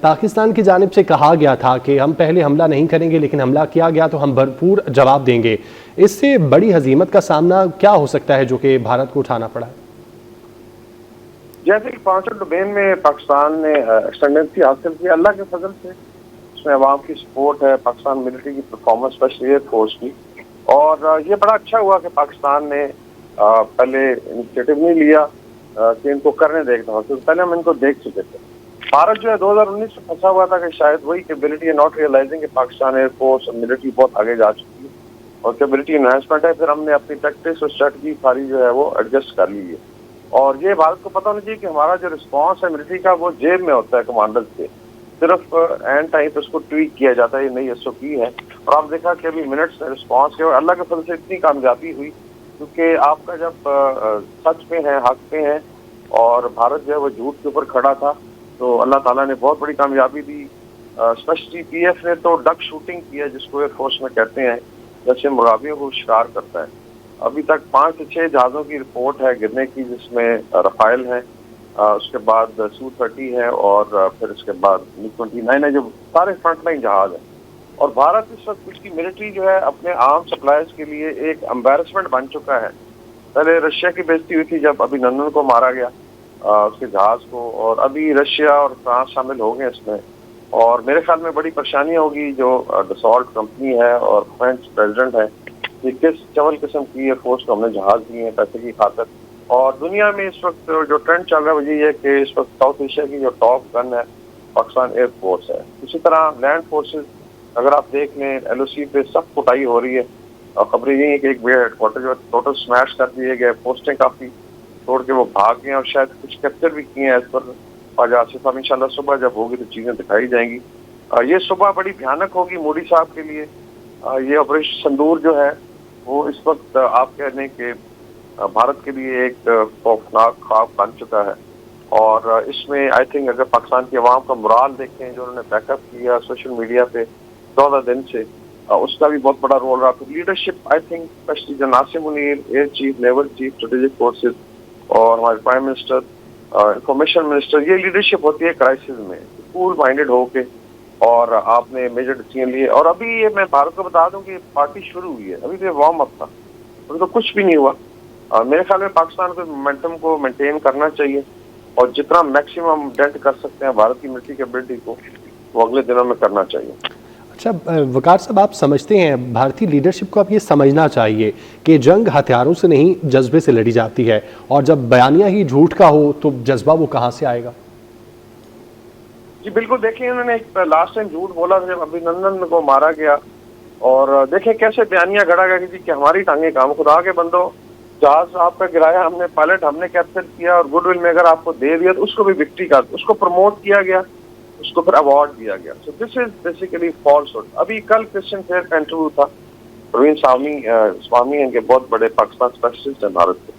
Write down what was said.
पाकिस्तान की जानिब से कहा गया था कि हम पहले हमला नहीं करेंगे, लेकिन हमला किया गया तो हम भरपूर जवाब देंगे। इससे बड़ी हजीमत का सामना क्या हो सकता है जो कि भारत को उठाना पड़ा? जैसे कि पांचों डोमेन में पाकिस्तान ने एक्सटेंडेंसी हासिल की अल्लाह के फजल से। उसमें अवाम की सपोर्ट है, पाकिस्तान मिलिट्री की परफॉर्मेंस, स्पेशली एयर फोर्स की। और ये बड़ा अच्छा हुआ कि पाकिस्तान ने पहले इनिशिएटिव नहीं लिया कि इनको करने देखता हूँ, क्योंकि पहले हम इनको देख चुके थे। भारत जो है 2019 में फंसा हुआ था कि शायद वही कैपेबिलिटी है, नॉट रियलाइजिंग कि पाकिस्तान एयरफोर्स और मिलिट्री बहुत आगे जा चुकी है और कैपेबिलिटी इन्हांसमेंट है। फिर हमने अपनी टैक्टिक्स और स्ट्रेटजी सारी जो है वो एडजस्ट कर ली है। और ये भारत को पता होना चाहिए कि हमारा जो रिस्पांस है मिलिट्री का वो जेब में होता है कमांडर के, सिर्फ एंड टाइम पे उसको ट्वीक किया जाता है। ये नई एसओपी है और आप देखा कि अभी मिनट्स में रिस्पांस के और अल्लाह के फजल से इतनी कामयाबी हुई, क्योंकि आपका जब सच पे है, हक पे है और भारत जो है वो झूठ के ऊपर खड़ा था, तो अल्लाह ताला ने बहुत बड़ी कामयाबी दी। स्पेशली पीएफ ने तो डक शूटिंग की है, जिसको एयरफोर्स में कहते हैं, जैसे मुगाबियों को शिकार करता है। अभी तक 5 से 6 जहाज़ों की रिपोर्ट है गिरने की, जिसमें रफाइल है, उसके बाद Su-30 है और फिर उसके बाद MiG-29 है, जो सारे फ्रंटलाइन जहाज हैं। और भारत इस वक्त उसकी मिलिट्री जो है अपने आर्म सप्लायर्स के लिए एक एम्बैरसमेंट बन चुका है। पहले रशिया की बेइज्जती हुई थी जब अभिनंदन को मारा गया, उसके जहाज को, और अभी रशिया और फ्रांस शामिल हो गए इसमें। और मेरे ख्याल में बड़ी परेशानी होगी जो डसॉल्ट कंपनी है और फ्रेंच प्रेसिडेंट है कि किस चवल किस्म की एयरफोर्स को हमने जहाज दिए हैं पैसे की खातर। और दुनिया में इस वक्त जो ट्रेंड चल रहा है वो यही है कि इस वक्त साउथ एशिया की जो टॉप गन है पाकिस्तान एयरफोर्स है। इसी तरह लैंड फोर्सेज अगर आप देख लें, LOC पे सब कुटाई हो रही है और खबरें यही है कि एक बड़े हेडक्वार्टर जो टोटल स्मैश कर दिए गए, पोस्टें काफ़ी छोड़ के वो भाग गए और शायद कुछ कैप्चर भी किए हैं एज पर ख्वाजा आसिफ। अब इंशाल्लाह सुबह जब होगी तो चीज़ें दिखाई जाएंगी। ये सुबह बड़ी भयानक होगी मोदी साहब के लिए। ये ऑपरेशन संदूर जो है वो इस वक्त आप कह लें कि भारत के लिए एक खौफनाक ख्वाब बन चुका है। और इसमें आई थिंक अगर पाकिस्तान की आवाम का मुराल देखें, जो उन्होंने बैकअप किया सोशल मीडिया पे 14 दिन से, उसका भी बहुत बड़ा रोल रहा। फिर लीडरशिप आई थिंक स्पेशली जो Nasim Munir, air chief, naval chief, strategic forces और हमारे प्राइम मिनिस्टर, इंफॉर्मेशन मिनिस्टर, ये लीडरशिप होती है क्राइसिस में, कूल माइंडेड होके और आपने मेजर डिसीजन लिए। और अभी ये मैं भारत को बता दूं कि पार्टी शुरू हुई है, अभी तो वार्म अप था, अभी तो कुछ भी नहीं हुआ। मेरे ख्याल में पाकिस्तान को मोमेंटम को मेंटेन करना चाहिए और जितना मैक्सिमम डेंट कर सकते हैं भारत की मिलिट्री कैपेबिलिटी को, वो अगले दिनों में करना चाहिए। अच्छा वकार साहब, आप समझते हैं भारतीय लीडरशिप को अब ये समझना चाहिए कि जंग हथियारों से नहीं जज्बे से लड़ी जाती है, और जब बयानिया ही झूठ का हो तो जज्बा वो कहाँ से आएगा? जी बिल्कुल, देखिए उन्होंने एक लास्ट टाइम झूठ बोला था जब अभिनंदन को मारा गया, और देखें कैसे बयानिया गढ़ा गया कि हमारी टांगे काम, खुदा के बंदो, जहाज आपका गिराया हमने, पायलट हमने कैप्चर किया और गुडविल में अगर आपको दे दिया तो उसको भी विक्ट्री का, उसको प्रमोट किया गया, उसको फिर अवार्ड दिया गया। So this is basically falsehood. अभी कल क्रिश्चियन फेयर का इंटरव्यू था, प्रवीण स्वामी इनके बहुत बड़े पाकिस्तान स्पेशलिस्ट हैं भारत के,